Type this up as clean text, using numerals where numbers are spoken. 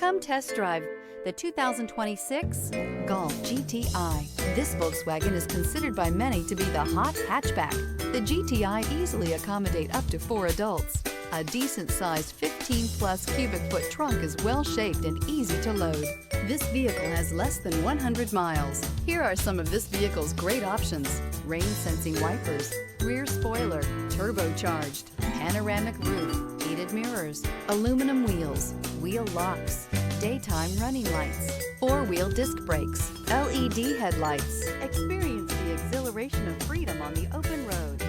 Come test drive the 2026 Golf GTI. This Volkswagen is considered by many to be the hot hatchback. The GTI easily accommodate up to 4 adults. A decent-sized 15-plus cubic foot trunk is well-shaped and easy to load. This vehicle has less than 100 miles. Here are some of this vehicle's great options: rain-sensing wipers, rear spoiler, turbocharged, panoramic roof, heated mirrors, aluminum wheels, wheel locks, daytime running lights, 4-wheel disc brakes, LED headlights. Experience the exhilaration of freedom on the open road.